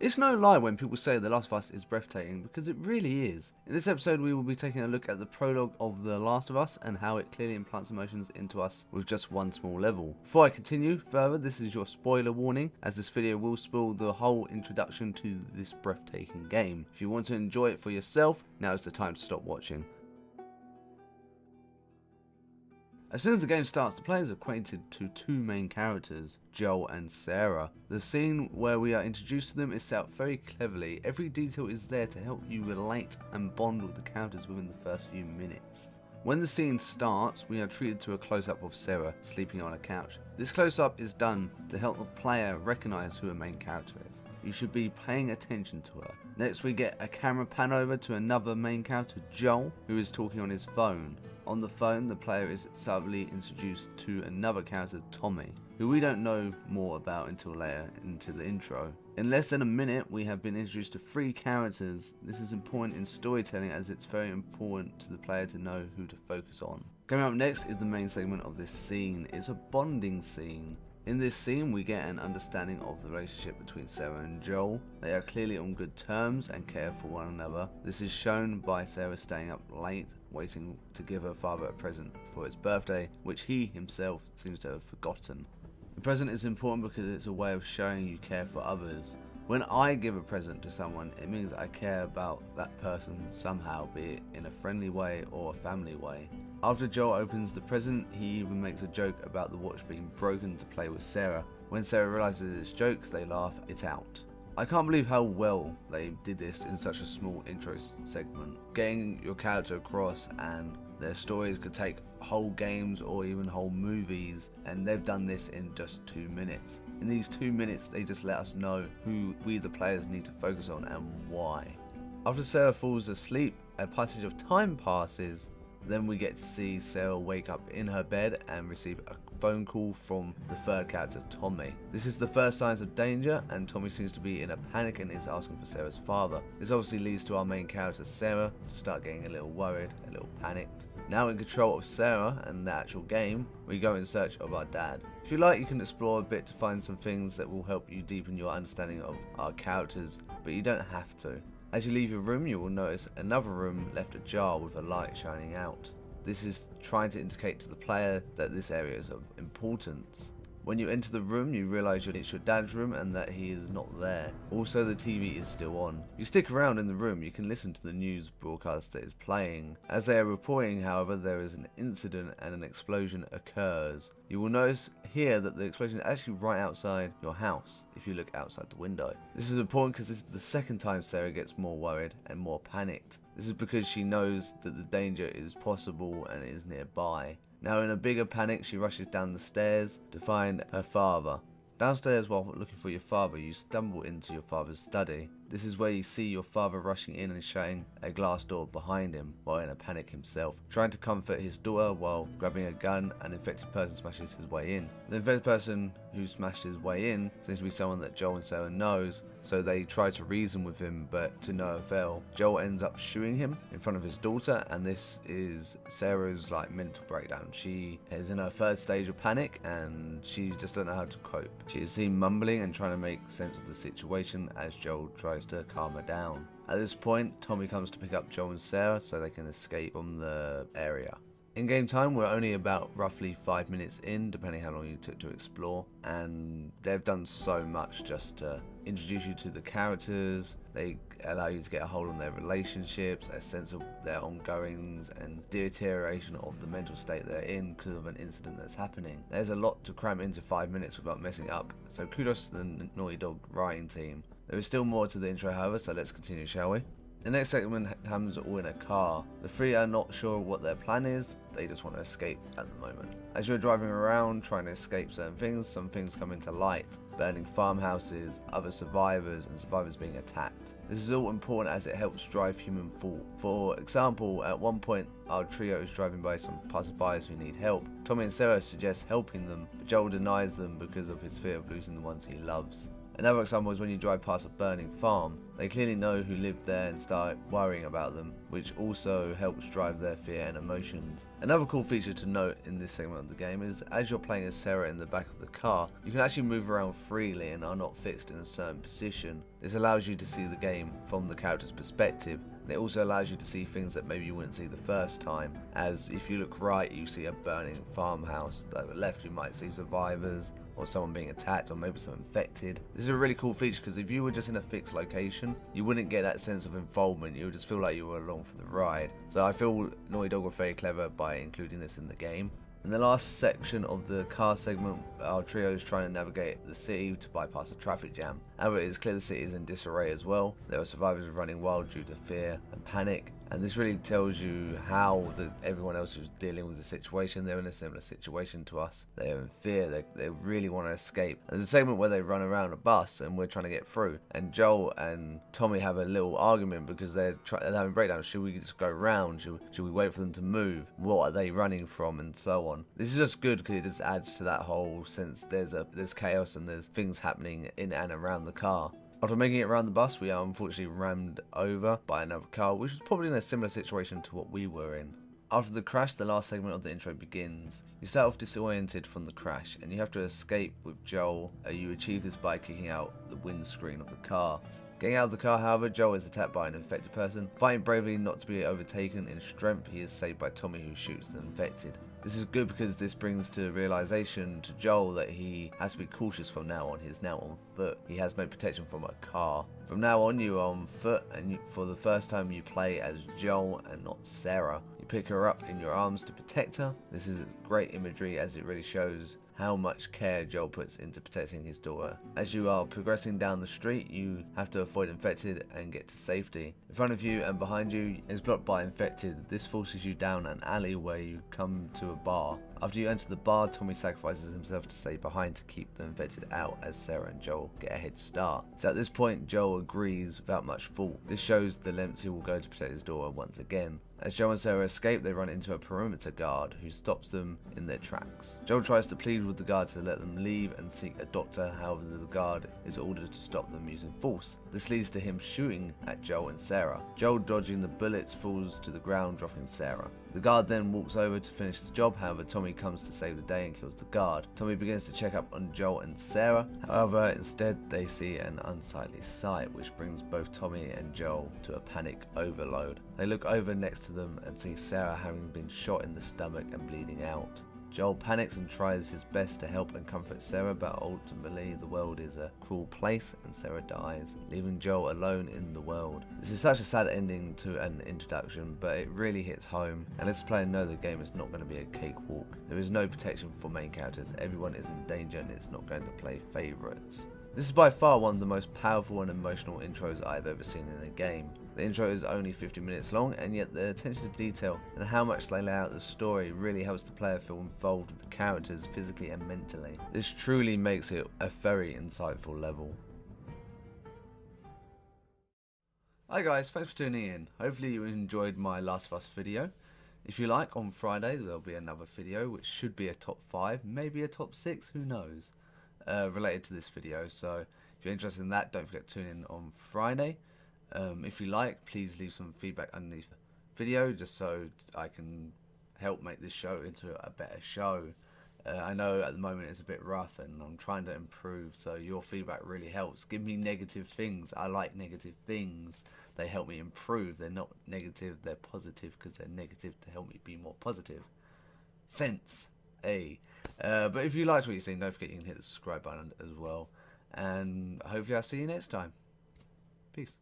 It's no lie when people say The Last of Us is breathtaking, because it really is. In this episode we will be taking a look at the prologue of The Last of Us and how it clearly implants emotions into us with just one small level. Before I continue further, this is your spoiler warning, as this video will spoil the whole introduction to this breathtaking game. If you want to enjoy it for yourself, now is the time to stop watching. As soon as the game starts, the player is acquainted to two main characters, Joel and Sarah. The scene where we are introduced to them is set up very cleverly. Every detail is there to help you relate and bond with the characters within the first few minutes. When the scene starts, we are treated to a close-up of Sarah sleeping on a couch. This close-up is done to help the player recognise who a main character is. You should be paying attention to her. Next we get a camera pan over to another main character, Joel, who is talking on his phone. On the phone, the player is subtly introduced to another character, Tommy, who we don't know more about until later into the intro. In less than a minute, we have been introduced to three characters. This is important in storytelling, as it's very important to the player to know who to focus on. Coming up next is the main segment of this scene. It's a bonding scene. In this scene, we get an understanding of the relationship between Sarah and Joel. They are clearly on good terms and care for one another. This is shown by Sarah staying up late, waiting to give her father a present for his birthday, which he himself seems to have forgotten. The present is important because it's a way of showing you care for others. When I give a present to someone, it means I care about that person somehow, be it in a friendly way or a family way. After Joel opens the present, he even makes a joke about the watch being broken to play with Sarah. When Sarah realizes it's jokes, they laugh it out. I can't believe how well they did this in such a small intro segment. Getting your character across, and their stories could take whole games or even whole movies, and they've done this in just 2 minutes. In these 2 minutes, they just let us know who we the players need to focus on and why. After Sarah falls asleep, a passage of time passes. Then we get to see Sarah wake up in her bed and receive a phone call from the third character, Tommy. This is the first signs of danger, and Tommy seems to be in a panic and is asking for Sarah's father. This obviously leads to our main character, Sarah, to start getting a little worried, a little panicked. Now in control of Sarah and the actual game, we go in search of our dad. If you like, you can explore a bit to find some things that will help you deepen your understanding of our characters, but you don't have to. As you leave your room, you will notice another room left ajar with a light shining out. This is trying to indicate to the player that this area is of importance. When you enter the room, you realise it's your dad's room and that he is not there. Also, the TV is still on. You stick around in the room, you can listen to the news broadcast that is playing. As they are reporting, however, there is an incident and an explosion occurs. You will notice here that the explosion is actually right outside your house if you look outside the window. This is important because this is the second time Sarah gets more worried and more panicked. This is because she knows that the danger is possible and is nearby. Now in a bigger panic, she rushes down the stairs to find her father. Downstairs, while looking for your father, you stumble into your father's study. This is where you see your father rushing in and shutting a glass door behind him while in a panic himself, trying to comfort his daughter while grabbing a gun. An infected person smashes his way in. The infected person who smashed his way in seems to be someone that Joel and Sarah knows, so they try to reason with him, but to no avail. Joel ends up shooting him in front of his daughter, and this is Sarah's mental breakdown. She is in her third stage of panic and she just don't know how to cope. She is seen mumbling and trying to make sense of the situation as Joel tries to calm her down. At this point, Tommy comes to pick up Joel and Sarah so they can escape from the area. In game time, we're only about roughly 5 minutes in, depending how long you took to explore, and they've done so much just to introduce you to the characters. They allow you to get a hold on their relationships, a sense of their ongoings and deterioration of the mental state they're in because of an incident that's happening. There's a lot to cram into 5 minutes without messing up, so kudos to the Naughty Dog writing team. There is still more to the intro, however, so let's continue, shall we? The next segment happens all in a car. The three are not sure what their plan is, they just want to escape at the moment. As you're driving around trying to escape certain things, some things come into light. Burning farmhouses, other survivors, and survivors being attacked. This is all important as it helps drive human thought. For example, at one point our trio is driving by some passerbyers who need help. Tommy and Sarah suggest helping them, but Joel denies them because of his fear of losing the ones he loves. Another example is when you drive past a burning farm. They clearly know who lived there and start worrying about them, which also helps drive their fear and emotions. Another cool feature to note in this segment of the game is as you're playing as Sarah in the back of the car, you can actually move around freely and are not fixed in a certain position. This allows you to see the game from the character's perspective, and it also allows you to see things that maybe you wouldn't see the first time, as if you look right you see a burning farmhouse, to the left you might see survivors or someone being attacked or maybe someone infected. This is a really cool feature because if you were just in a fixed location you wouldn't get that sense of involvement, you would just feel like you were along for the ride. So I feel Naughty Dog were very clever by including this in the game. In the last section of the car segment, our trio is trying to navigate the city to bypass a traffic jam. However, it is clear the city is in disarray as well. There are survivors running wild due to fear and panic, and this really tells you how everyone else is dealing with the situation. They're in a similar situation to us. They're in fear, they really want to escape. And there's a segment where they run around a bus and we're trying to get through, and Joel and Tommy have a little argument because they're having breakdowns. Should we just go round? Should we wait for them to move? What are they running from? And so on. This is just good because it just adds to that whole sense there's chaos and there's things happening in and around the car. After making it around the bus, we are unfortunately rammed over by another car, which was probably in a similar situation to what we were in. After the crash, the last segment of the intro begins. You start off disoriented from the crash, and you have to escape with Joel. You achieve this by kicking out the windscreen of the car. Getting out of the car, however, Joel is attacked by an infected person. Fighting bravely not to be overtaken in strength, he is saved by Tommy, who shoots the infected. This is good because this brings to realization to Joel that he has to be cautious from now on. He is now on foot. He has no protection from a car. From now on you are on foot, and for the first time you play as Joel and not Sarah. You pick her up in your arms to protect her. This is great imagery as it really shows how much care Joel puts into protecting his daughter. As you are progressing down the street, you have to avoid infected and get to safety. In front of you and behind you is blocked by infected. This forces you down an alley where you come to a bar. After you enter the bar, Tommy sacrifices himself to stay behind to keep the infected out as Sarah and Joel get a head start. So at this point, Joel agrees without much thought. This shows the lengths he will go to protect his daughter once again. As Joel and Sarah escape, they run into a perimeter guard who stops them in their tracks. Joel tries to plead with the guard to let them leave and seek a doctor, however the guard is ordered to stop them using force. This leads to him shooting at Joel and Sarah. Joel, dodging the bullets, falls to the ground, dropping Sarah. The guard then walks over to finish the job, however Tommy comes to save the day and kills the guard. Tommy begins to check up on Joel and Sarah, however instead they see an unsightly sight which brings both Tommy and Joel to a panic overload. They look over next to them and see Sarah having been shot in the stomach and bleeding out. Joel panics and tries his best to help and comfort Sarah, but ultimately the world is a cruel place and Sarah dies, leaving Joel alone in the world. This is such a sad ending to an introduction, but it really hits home and lets the player know the game is not going to be a cakewalk. There is no protection for main characters, everyone is in danger and it's not going to play favourites. This is by far one of the most powerful and emotional intros I've ever seen in a game. The intro is only 50 minutes long, and yet the attention to detail and how much they lay out the story really helps the player feel involved with the characters physically and mentally. This truly makes it a very insightful level. Hi guys, thanks for tuning in. Hopefully you enjoyed my Last of Us video. If you like, on Friday there'll be another video which should be a top 5, maybe a top 6, who knows, related to this video. So if you're interested in that, don't forget to tune in on Friday. If you like, please leave some feedback underneath the video just so I can help make this show into a better show. I know at the moment it's a bit rough and I'm trying to improve, so your feedback really helps. Give me negative things. I like negative things. They help me improve. They're not negative, they're positive because they're negative to help me be more positive. Sense. Hey. But if you liked what you've seen, don't forget you can hit the subscribe button as well. And hopefully I'll see you next time. Peace.